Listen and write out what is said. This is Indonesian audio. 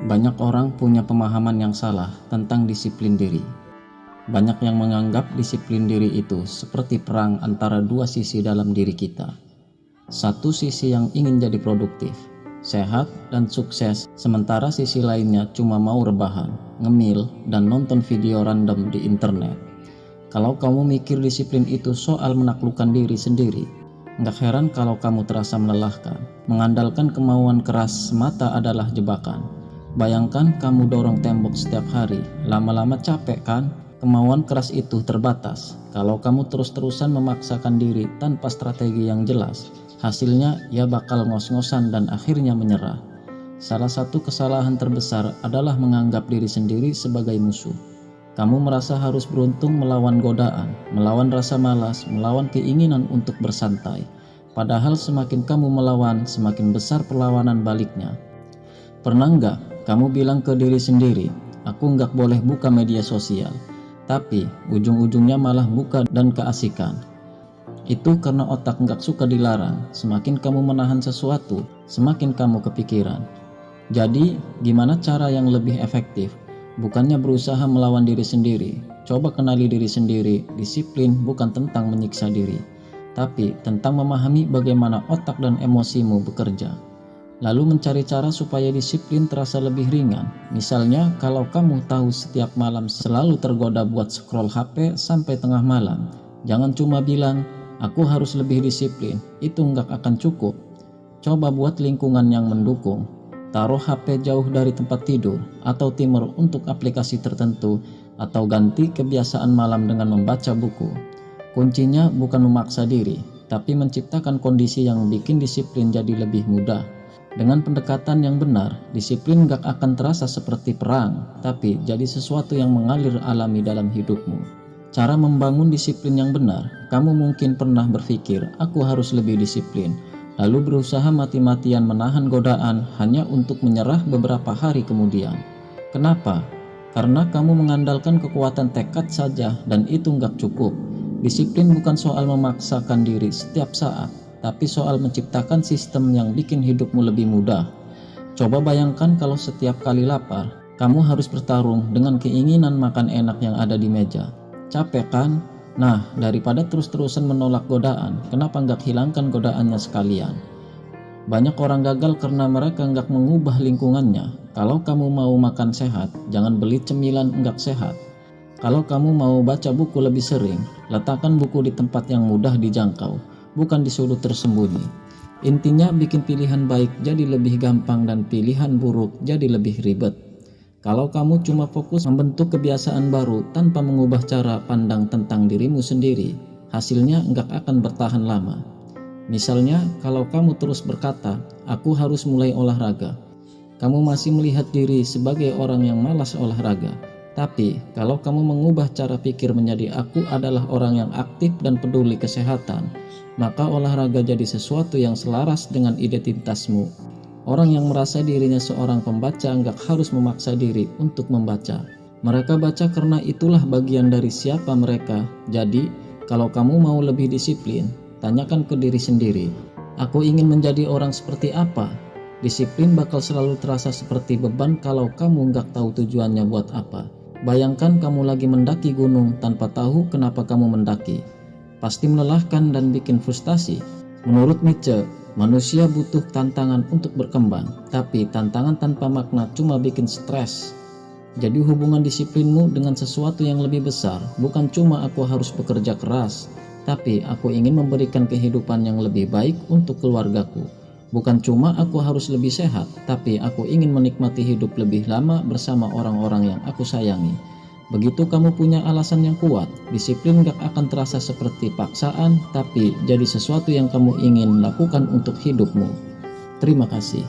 Banyak orang punya pemahaman yang salah tentang disiplin diri. Banyak yang menganggap disiplin diri itu seperti perang antara dua sisi dalam diri kita. Satu sisi yang ingin jadi produktif, sehat, dan sukses, sementara sisi lainnya cuma mau rebahan, ngemil, dan nonton video random di internet. Kalau kamu mikir disiplin itu soal menaklukkan diri sendiri, nggak heran kalau kamu terasa melelahkan. Mengandalkan kemauan keras semata adalah jebakan. Bayangkan kamu dorong tembok setiap hari, lama-lama capek kan? Kemauan keras itu terbatas. Kalau kamu terus-terusan memaksakan diri tanpa strategi yang jelas, hasilnya ya bakal ngos-ngosan dan akhirnya menyerah. Salah satu kesalahan terbesar adalah menganggap diri sendiri sebagai musuh. Kamu merasa harus beruntung melawan godaan, melawan rasa malas, melawan keinginan untuk bersantai. Padahal semakin kamu melawan, semakin besar perlawanan baliknya. Pernah nggak kamu bilang ke diri sendiri, aku nggak boleh buka media sosial, tapi ujung-ujungnya malah buka dan keasikan? Itu karena otak nggak suka dilarang. Semakin kamu menahan sesuatu, semakin kamu kepikiran. Jadi, gimana cara yang lebih efektif? Bukannya berusaha melawan diri sendiri. Coba kenali diri sendiri. Disiplin bukan tentang menyiksa diri, tapi tentang memahami bagaimana otak dan emosimu bekerja. Lalu mencari cara supaya disiplin terasa lebih ringan. Misalnya, kalau kamu tahu setiap malam selalu tergoda buat scroll HP sampai tengah malam, jangan cuma bilang, aku harus lebih disiplin. Itu nggak akan cukup. Coba buat lingkungan yang mendukung. Taruh HP jauh dari tempat tidur, atau timer untuk aplikasi tertentu, atau ganti kebiasaan malam dengan membaca buku. Kuncinya bukan memaksa diri, tapi menciptakan kondisi yang bikin disiplin jadi lebih mudah. Dengan pendekatan yang benar, disiplin gak akan terasa seperti perang, tapi jadi sesuatu yang mengalir alami dalam hidupmu. Cara membangun disiplin yang benar, kamu mungkin pernah berpikir, aku harus lebih disiplin, lalu berusaha mati-matian menahan godaan hanya untuk menyerah beberapa hari kemudian. Kenapa? Karena kamu mengandalkan kekuatan tekad saja, dan itu gak cukup. Disiplin bukan soal memaksakan diri setiap saat, tapi soal menciptakan sistem yang bikin hidupmu lebih mudah. Coba bayangkan kalau setiap kali lapar, kamu harus bertarung dengan keinginan makan enak yang ada di meja. Capek kan? Nah, daripada terus-terusan menolak godaan, kenapa nggak hilangkan godaannya sekalian? Banyak orang gagal karena mereka nggak mengubah lingkungannya. Kalau kamu mau makan sehat, jangan beli cemilan nggak sehat. Kalau kamu mau baca buku lebih sering, letakkan buku di tempat yang mudah dijangkau, bukan di sudut tersembunyi. Intinya bikin pilihan baik jadi lebih gampang dan pilihan buruk jadi lebih ribet. Kalau kamu cuma fokus membentuk kebiasaan baru tanpa mengubah cara pandang tentang dirimu sendiri, hasilnya nggak akan bertahan lama. Misalnya, kalau kamu terus berkata, aku harus mulai olahraga, kamu masih melihat diri sebagai orang yang malas olahraga. Tapi, kalau kamu mengubah cara pikir menjadi aku adalah orang yang aktif dan peduli kesehatan, maka olahraga jadi sesuatu yang selaras dengan identitasmu. Orang yang merasa dirinya seorang pembaca nggak harus memaksa diri untuk membaca. Mereka baca karena itulah bagian dari siapa mereka. Jadi, kalau kamu mau lebih disiplin, tanyakan ke diri sendiri, aku ingin menjadi orang seperti apa? Disiplin bakal selalu terasa seperti beban kalau kamu nggak tahu tujuannya buat apa. Bayangkan kamu lagi mendaki gunung tanpa tahu kenapa kamu mendaki. Pasti melelahkan dan bikin frustasi. Menurut Nietzsche, manusia butuh tantangan untuk berkembang, tapi tantangan tanpa makna cuma bikin stres. Jadi hubungan disiplinmu dengan sesuatu yang lebih besar, bukan cuma aku harus bekerja keras, tapi aku ingin memberikan kehidupan yang lebih baik untuk keluargaku. Bukan cuma aku harus lebih sehat, tapi aku ingin menikmati hidup lebih lama bersama orang-orang yang aku sayangi. Begitu kamu punya alasan yang kuat, disiplin gak akan terasa seperti paksaan, tapi jadi sesuatu yang kamu ingin lakukan untuk hidupmu. Terima kasih.